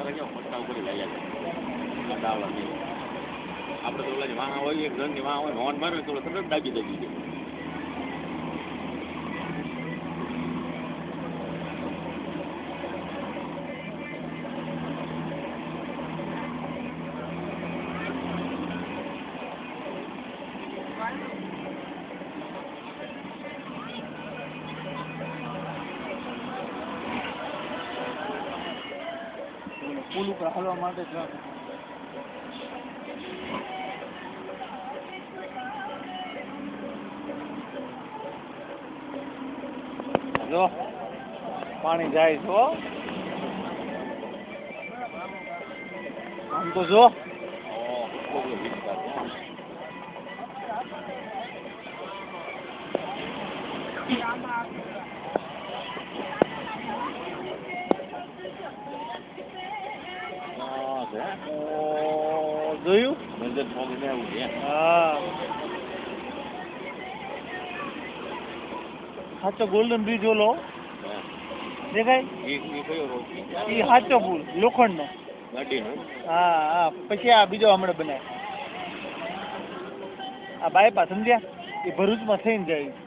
મટકા ઉપર લાગ્યા ડાવલા નહીં આપણે તો ઓલા વાહ હોય એક જણની વાહ હોય હોર્ન મારે તો તરત દાબી દઈ દે પુલ ઉપર હાલવા માટે જો પાણી જાય છો આમ તો જો જોયું મંદિર ફોગીને આવું છે હા સાચો ગોલ્ડન બ્રિજ ઓલો દેખાય એ સાચો પુલ લોખંડનો ગાડીનો હા હા પછી આ બીજો હમણાં બનાય આ બાયપાસ સમજ્યા એ ભરૂચમાં થઈને જાય